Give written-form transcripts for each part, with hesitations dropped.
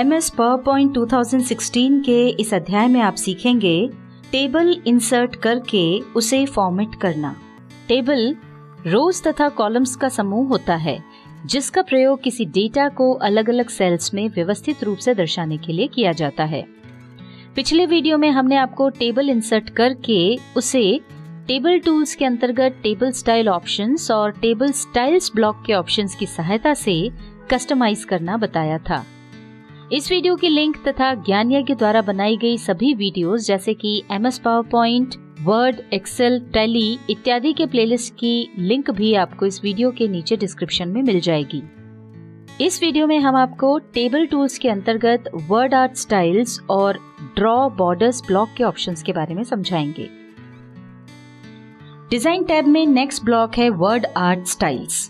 MS PowerPoint 2016 के इस अध्याय में आप सीखेंगे टेबल इंसर्ट करके उसे फॉर्मेट करना। टेबल रोज तथा कॉलम्स का समूह होता है जिसका प्रयोग किसी डेटा को अलग अलग सेल्स में व्यवस्थित रूप से दर्शाने के लिए किया जाता है। पिछले वीडियो में हमने आपको टेबल इंसर्ट करके उसे टेबल टूल्स के अंतर्गत टेबल स्टाइल ऑप्शंस और टेबल स्टाइल्स ब्लॉक के ऑप्शंस की सहायता से कस्टमाइज करना बताया था। इस वीडियो की लिंक तथा ज्ञान यज्ञ द्वारा बनाई गई सभी वीडियोस जैसे कि MS PowerPoint, word, Excel, Tally इत्यादि के प्लेलिस्ट की लिंक भी आपको इस वीडियो के नीचे डिस्क्रिप्शन में मिल जाएगी। इस वीडियो में हम आपको टेबल टूल्स के अंतर्गत वर्ड आर्ट स्टाइल्स और ड्रॉ बॉर्डर्स ब्लॉक के ऑप्शंस के बारे में समझाएंगे। डिजाइन टैब में नेक्स्ट ब्लॉक है वर्ड आर्ट स्टाइल्स।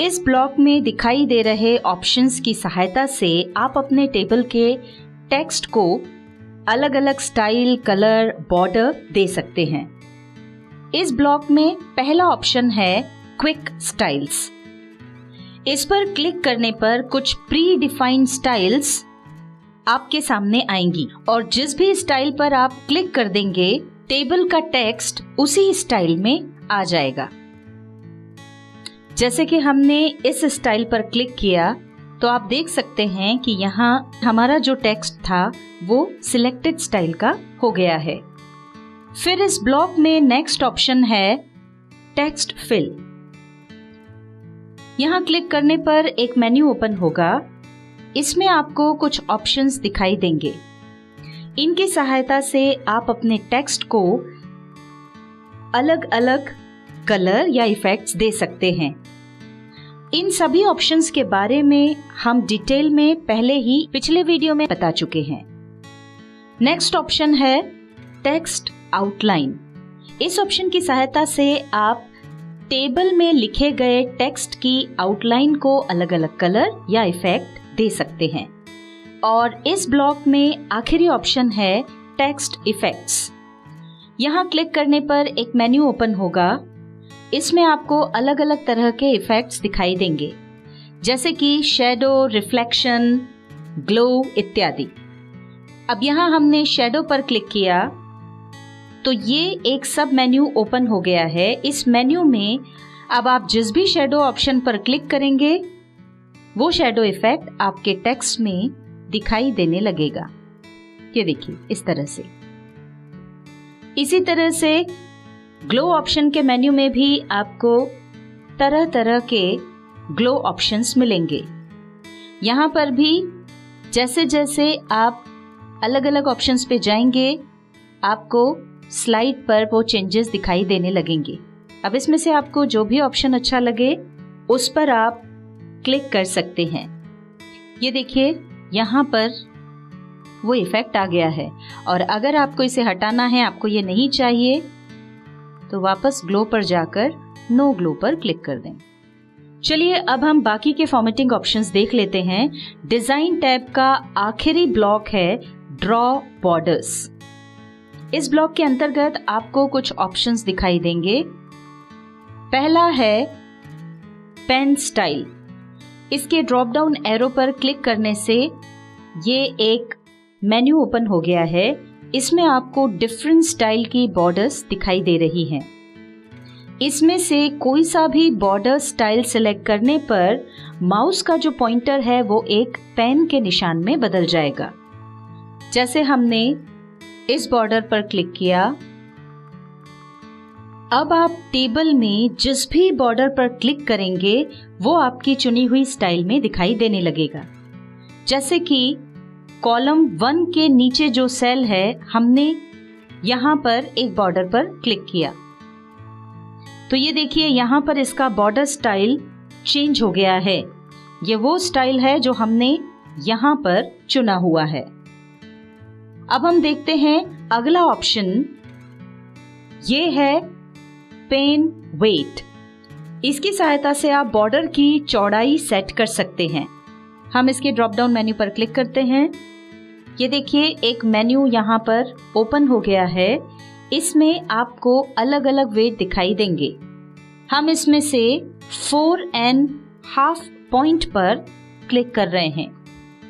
इस ब्लॉक में दिखाई दे रहे ऑप्शंस की सहायता से आप अपने टेबल के टेक्स्ट को अलग अलग स्टाइल, कलर, बॉर्डर दे सकते हैं। इस ब्लॉक में पहला ऑप्शन है क्विक स्टाइल्स। इस पर क्लिक करने पर कुछ प्री डिफाइंड स्टाइल्स आपके सामने आएंगी और जिस भी स्टाइल पर आप क्लिक कर देंगे टेबल का टेक्स्ट उसी स्टाइल में आ जाएगा। जैसे कि हमने इस स्टाइल पर क्लिक किया तो आप देख सकते हैं कि यहाँ हमारा जो टेक्स्ट था वो सिलेक्टेड स्टाइल का हो गया है। फिर इस ब्लॉक में नेक्स्ट ऑप्शन है टेक्स्ट फिल। यहाँ क्लिक करने पर एक मेन्यू ओपन होगा। इसमें आपको कुछ ऑप्शंस दिखाई देंगे। इनकी सहायता से आप अपने टेक्स्ट को अलग अलग कलर या इफेक्ट्स दे सकते हैं। इन सभी ऑप्शंस के बारे में हम डिटेल में पहले ही पिछले वीडियो में बता चुके हैं। नेक्स्ट ऑप्शन है टेक्स्ट आउटलाइन। इस ऑप्शन की सहायता से आप टेबल में लिखे गए टेक्स्ट की आउटलाइन को अलग अलग कलर या इफेक्ट दे सकते हैं। और इस ब्लॉक में आखिरी ऑप्शन है टेक्स्ट इफेक्ट्स। यहाँ क्लिक करने पर एक मेन्यू ओपन होगा। इसमें आपको अलग अलग तरह के इफेक्ट्स दिखाई देंगे जैसे कि शैडो, रिफ्लेक्शन, ग्लो इत्यादि। अब यहाँ हमने शैडो पर क्लिक किया तो ये एक सब मेन्यू ओपन हो गया है। इस मेन्यू में अब आप जिस भी शैडो ऑप्शन पर क्लिक करेंगे वो शैडो इफेक्ट आपके टेक्स्ट में दिखाई देने लगेगा। ये देखिए इस तरह से। इसी तरह से ग्लो ऑप्शन के मेन्यू में भी आपको तरह तरह के ग्लो ऑप्शंस मिलेंगे। यहाँ पर भी जैसे जैसे आप अलग अलग ऑप्शंस पे जाएंगे आपको स्लाइड पर वो चेंजेस दिखाई देने लगेंगे। अब इसमें से आपको जो भी ऑप्शन अच्छा लगे उस पर आप क्लिक कर सकते हैं। ये देखिए यहाँ पर वो इफेक्ट आ गया है और अगर आपको इसे हटाना है, आपको ये नहीं चाहिए, तो वापस ग्लो पर जाकर नो ग्लो पर क्लिक कर दें। चलिए अब हम बाकी के फॉर्मेटिंग ऑप्शंस देख लेते हैं। डिजाइन टैब का आखिरी ब्लॉक है ड्रॉ बॉर्डर्स। इस ब्लॉक के अंतर्गत आपको कुछ ऑप्शंस दिखाई देंगे। पहला है पेन स्टाइल। इसके ड्रॉप डाउन एरो पर क्लिक करने से ये एक मेन्यू ओपन हो गया है। इसमें आपको डिफरेंट स्टाइल की बॉर्डर्स दिखाई दे रही हैं। इसमें से कोई सा भी बॉर्डर स्टाइल सिलेक्ट करने पर माउस का जो पॉइंटर है वो एक पेन के निशान में बदल जाएगा। जैसे हमने इस बॉर्डर पर क्लिक किया, अब आप टेबल में जिस भी बॉर्डर पर क्लिक करेंगे वो आपकी चुनी हुई स्टाइल में दिखाई देने लगेगा। जैसे कि कॉलम 1 के नीचे जो सेल है हमने यहाँ पर एक बॉर्डर पर क्लिक किया तो ये देखिए यहाँ पर इसका बॉर्डर स्टाइल चेंज हो गया है। ये वो स्टाइल है जो हमने यहाँ पर चुना हुआ है। अब हम देखते हैं अगला ऑप्शन, ये है पेन वेट। इसकी सहायता से आप बॉर्डर की चौड़ाई सेट कर सकते हैं। हम इसके ड्रॉप डाउन मेन्यू पर क्लिक करते हैं। ये देखिए एक मेन्यू यहाँ पर ओपन हो गया है। इसमें आपको अलग अलग वेट दिखाई देंगे। हम इसमें से 4.5 पॉइंट पर क्लिक कर रहे हैं।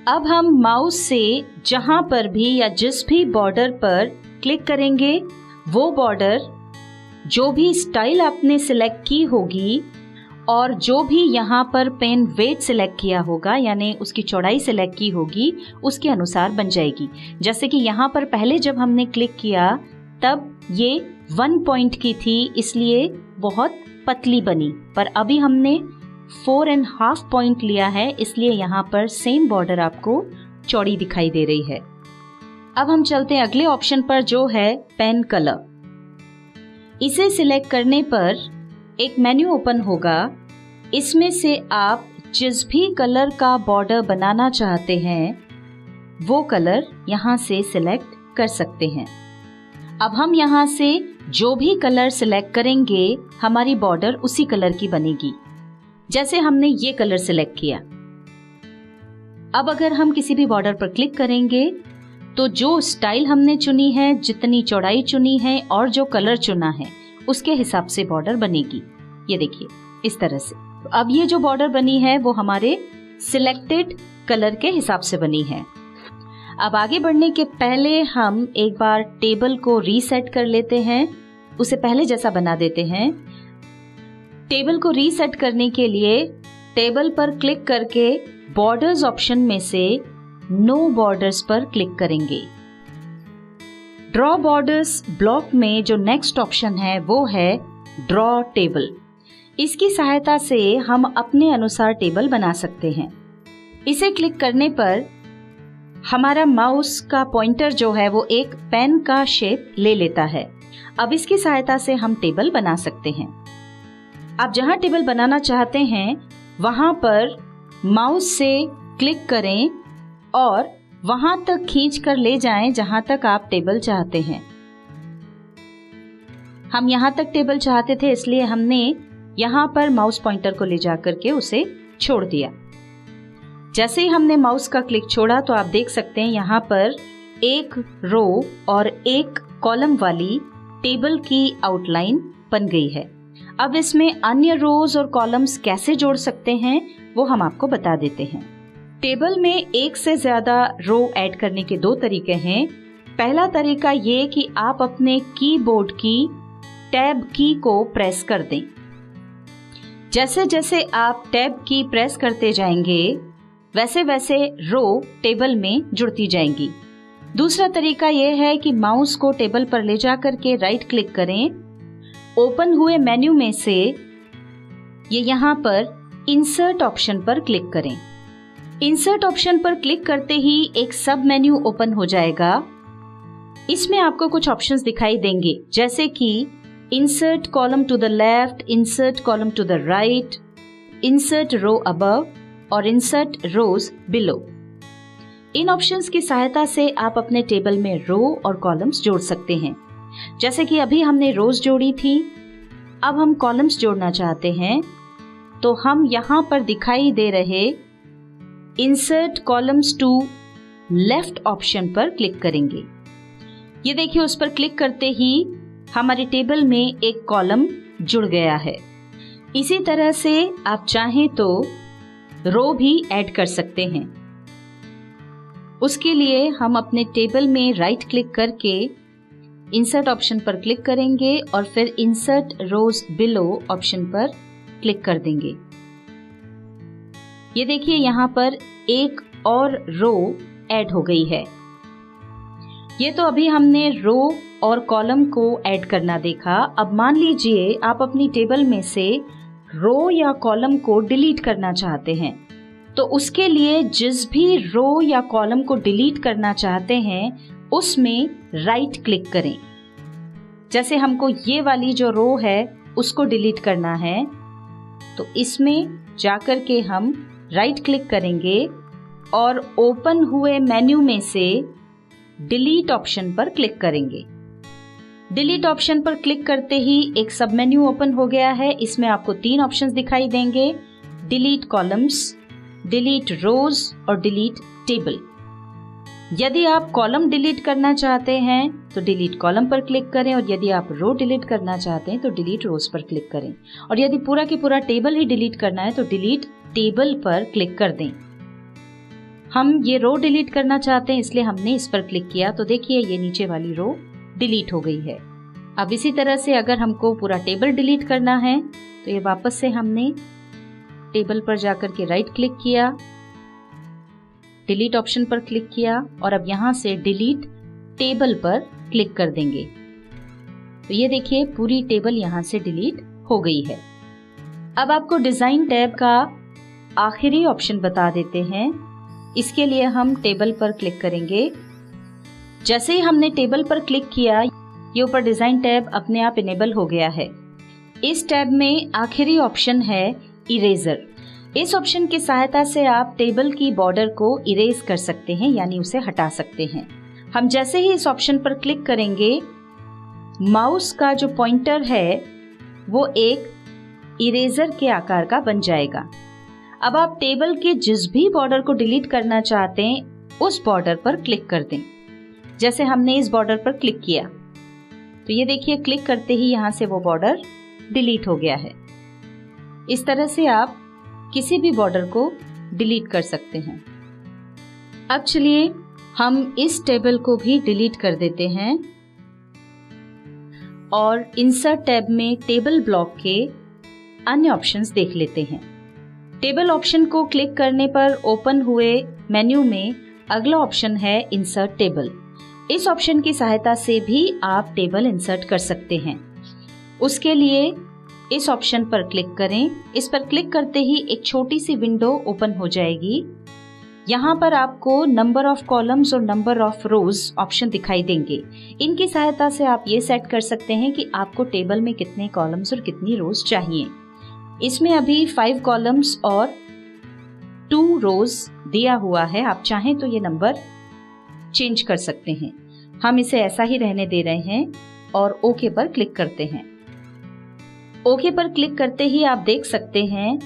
अब हम माउस से जहां पर भी या जिस भी बॉर्डर पर क्लिक करेंगे, वो बॉर्डर, जो भी स्टाइल आपने सिलेक्ट की होगी और जो भी यहाँ पर पेन वेट सिलेक्ट किया होगा, यानी उसकी चौड़ाई सिलेक्ट की होगी, उसके अनुसार बन जाएगी। जैसे कि यहाँ पर पहले जब हमने क्लिक किया तब ये 1 पॉइंट की थी, इसलिए बहुत पतली बनी, पर अभी हमने 4.5 पॉइंट लिया है, इसलिए यहाँ पर सेम बॉर्डर आपको चौड़ी दिखाई दे रही है। अब हम चलते हैं अगले ऑप्शन पर, जो है पेन कलर। इसे सिलेक्ट करने पर एक मेन्यू ओपन होगा। इसमें से आप जिस भी कलर का बॉर्डर बनाना चाहते हैं वो कलर यहाँ से सिलेक्ट कर सकते हैं। अब हम यहाँ से जो भी कलर सिलेक्ट करेंगे हमारी बॉर्डर उसी कलर की बनेगी। जैसे हमने ये कलर सिलेक्ट किया, अब अगर हम किसी भी बॉर्डर पर क्लिक करेंगे तो जो स्टाइल हमने चुनी है, जितनी चौड़ाई चुनी है और जो कलर चुना है उसके हिसाब से बॉर्डर बनेगी। ये देखिए इस तरह से। तो अब ये जो बॉर्डर बनी है वो हमारे सिलेक्टेड कलर के हिसाब से बनी है। अब आगे बढ़ने के पहले हम एक बार टेबल को रीसेट कर लेते हैं, उसे पहले जैसा बना देते हैं। टेबल को रीसेट करने के लिए टेबल पर क्लिक करके बॉर्डर्स ऑप्शन में से नो बॉर्डर्स पर क्लिक करेंगे। ड्रॉ बॉर्डर्स ब्लॉक में जो नेक्स्ट ऑप्शन है वो है ड्रॉ टेबल। इसकी सहायता से हम अपने अनुसार टेबल बना सकते हैं। इसे क्लिक करने पर हमारा माउस का पॉइंटर जो है वो एक पेन का शेप ले लेता है। अब इसकी सहायता से हम टेबल बना सकते हैं। आप जहां टेबल बनाना चाहते हैं वहां पर माउस से क्लिक करें और वहां तक खींच कर ले जाएं जहां तक आप टेबल चाहते हैं। हम यहां तक टेबल चाहते थे, इसलिए हमने यहां पर माउस पॉइंटर को ले जाकर के उसे छोड़ दिया। जैसे ही हमने माउस का क्लिक छोड़ा तो आप देख सकते हैं यहाँ पर एक रो और एक कॉलम वाली टेबल की आउटलाइन बन गई है। अब इसमें अन्य रोज और कॉलम्स कैसे जोड़ सकते हैं वो हम आपको बता देते हैं। टेबल में एक से ज्यादा रो ऐड करने के 2 तरीके हैं। पहला तरीका ये कि आप अपने कीबोर्ड की टैब की को प्रेस कर दें। जैसे जैसे आप टैब की प्रेस करते जाएंगे वैसे वैसे रो टेबल में जुड़ती जाएंगी। दूसरा तरीका यह है कि माउस को टेबल पर ले जाकर के राइट क्लिक करें, ओपन हुए मेन्यू में से ये यहाँ पर इंसर्ट ऑप्शन पर क्लिक करें। इंसर्ट ऑप्शन पर क्लिक करते ही एक सब मेन्यू ओपन हो जाएगा। इसमें आपको कुछ ऑप्शंस दिखाई देंगे, जैसे कि insert column to the left, insert column to the right, insert row above और इंसर्ट रोज बिलो। इन ऑप्शंस की सहायता से आप अपने टेबल में रो और कॉलम्स जोड़ सकते हैं। जैसे कि अभी हमने रोज जोड़ी थी, अब हम कॉलम्स जोड़ना चाहते हैं तो हम यहाँ पर दिखाई दे रहे insert columns to left option पर क्लिक करेंगे। ये देखिए, उस पर क्लिक करते ही हमारे टेबल में एक कॉलम जुड़ गया है। इसी तरह से आप चाहें तो रो भी ऐड कर सकते हैं। उसके लिए हम अपने टेबल में राइट क्लिक करके इंसर्ट ऑप्शन पर क्लिक करेंगे और फिर इंसर्ट रोज बिलो ऑप्शन पर क्लिक कर देंगे। ये देखिए, यहाँ पर एक और रो ऐड हो गई है। ये तो अभी हमने रो और कॉलम को ऐड करना देखा। अब मान लीजिए आप अपनी टेबल में से रो या कॉलम को डिलीट करना चाहते हैं, तो उसके लिए जिस भी रो या कॉलम को डिलीट करना चाहते हैं उसमें राइट क्लिक करें। जैसे हमको ये वाली जो रो है उसको डिलीट करना है, तो इसमें जाकर के हम राइट क्लिक करेंगे और ओपन हुए मेन्यू में से डिलीट ऑप्शन पर क्लिक करेंगे। डिलीट ऑप्शन पर क्लिक करते ही एक सब मेन्यू ओपन हो गया है। इसमें आपको 3 ऑप्शंस दिखाई देंगे, डिलीट कॉलम्स, डिलीट रोज और डिलीट टेबल। यदि आप कॉलम डिलीट करना चाहते हैं तो डिलीट कॉलम पर क्लिक करें, और यदि आप रो डिलीट करना चाहते हैं तो डिलीट रोज पर क्लिक करें, और यदि पूरा के पूरा टेबल ही डिलीट करना है तो डिलीट टेबल पर क्लिक कर दें। हम ये रो डिलीट करना चाहते हैं, इसलिए हमने इस पर क्लिक किया तो देखिए ये नीचे वाली रो डिलीट हो गई है। अब इसी तरह से अगर हमको पूरा टेबल डिलीट करना है तो ये वापस से हमने टेबल पर जाकर के राइट क्लिक किया, डिलीट ऑप्शन पर क्लिक किया और अब यहाँ से डिलीट टेबल पर क्लिक कर देंगे तो ये देखिए पूरी टेबल यहाँ से डिलीट हो गई है। अब आपको डिजाइन टैब का आखिरी ऑप्शन बता देते हैं। इसके लिए हम टेबल पर क्लिक करेंगे। जैसे ही हमने टेबल पर क्लिक किया ये ऊपर डिजाइन टैब अपने आप इनेबल हो गया है। इस टैब में आखिरी ऑप्शन है इरेजर। इस ऑप्शन की सहायता से आप टेबल की बॉर्डर को इरेज कर सकते हैं, यानी उसे हटा सकते हैं। हम जैसे ही इस ऑप्शन पर क्लिक करेंगे माउस का जो पॉइंटर है वो एक इरेजर के आकार का बन जाएगा। अब आप टेबल के जिस भी बॉर्डर को डिलीट करना चाहते हैं उस बॉर्डर पर क्लिक कर दें। जैसे हमने इस बॉर्डर पर क्लिक किया तो ये देखिए क्लिक करते ही यहाँ से वो बॉर्डर डिलीट हो गया है। इस तरह से आप किसी भी बॉर्डर को डिलीट कर सकते हैं। अब चलिए हम इस टेबल को भी डिलीट कर देते हैं और इंसर्ट टैब में टेबल ब्लॉक के अन्य ऑप्शंस देख लेते हैं। टेबल ऑप्शन को क्लिक करने पर ओपन हुए मेन्यू में अगला ऑप्शन है इंसर्ट टेबल। इस ऑप्शन की सहायता से भी आप टेबल इंसर्ट कर सकते हैं। उसके लिए इस ऑप्शन पर क्लिक करें। इस पर क्लिक करते ही एक छोटी सी विंडो ओपन हो जाएगी। यहाँ पर आपको नंबर ऑफ कॉलम्स और नंबर ऑफ रोज ऑप्शन दिखाई देंगे। इनकी सहायता से आप ये सेट कर सकते हैं कि आपको टेबल में कितने कॉलम्स और कितनी रोज चाहिए। इसमें अभी 5 कॉलम्स और 2 रोज दिया हुआ है। आप चाहें तो ये नंबर चेंज कर सकते हैं। हम इसे ऐसा ही रहने दे रहे हैं और ओके पर क्लिक करते हैं। ओके पर क्लिक करते ही आप देख सकते हैं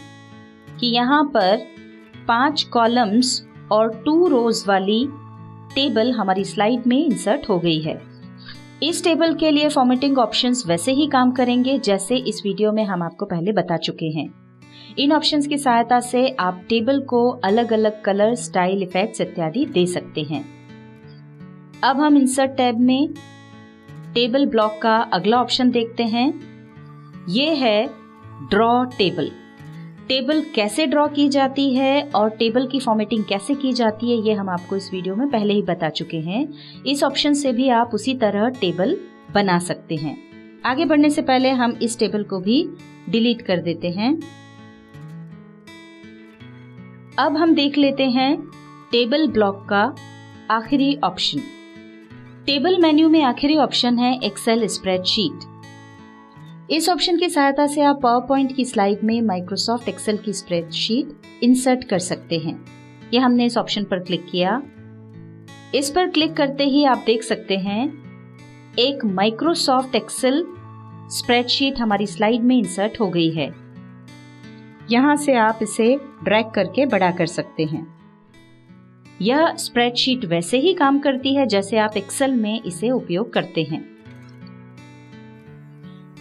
कि यहाँ पर 5 कॉलम्स और 2 रोज वाली टेबल हमारी स्लाइड में इंसर्ट हो गई है। इस टेबल के लिए फॉर्मेटिंग ऑप्शंस वैसे ही काम करेंगे जैसे इस वीडियो में हम आपको पहले बता चुके हैं। इन ऑप्शंस की सहायता से आप टेबल को अलग अलग कलर, स्टाइल, इफेक्ट्स इत्यादि दे सकते हैं। अब हम इंसर्ट टैब में टेबल ब्लॉक का अगला ऑप्शन देखते हैं। ये है ड्रॉ टेबल। टेबल कैसे ड्रॉ की जाती है और टेबल की फॉर्मेटिंग कैसे की जाती है ये हम आपको इस वीडियो में पहले ही बता चुके हैं। इस ऑप्शन से भी आप उसी तरह टेबल बना सकते हैं। आगे बढ़ने से पहले हम इस टेबल को भी डिलीट कर देते हैं। अब हम देख लेते हैं टेबल ब्लॉक का आखिरी ऑप्शन। टेबल मेन्यू में आखिरी ऑप्शन है एक्सेल स्प्रेडशीट। इस ऑप्शन की सहायता से आप पावर पॉइंट की स्लाइड में माइक्रोसॉफ्ट एक्सेल की स्प्रेडशीट इंसर्ट कर सकते हैं। यह हमने इस ऑप्शन पर क्लिक किया। इस पर क्लिक करते ही आप देख सकते हैं एक माइक्रोसॉफ्ट एक्सेल स्प्रेडशीट हमारी स्लाइड में इंसर्ट हो गई है। यहाँ से आप इसे ड्रैग करके बड़ा कर सकते हैं। यह स्प्रेडशीट वैसे ही काम करती है जैसे आप एक्सेल में इसे उपयोग करते हैं।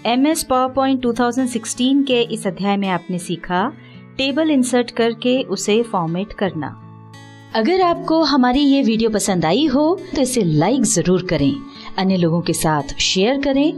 MS पावरपॉइंट 2016 के इस अध्याय में आपने सीखा टेबल इंसर्ट करके उसे फॉर्मेट करना। अगर आपको हमारी ये वीडियो पसंद आई हो तो इसे लाइक जरूर करें, अन्य लोगों के साथ शेयर करें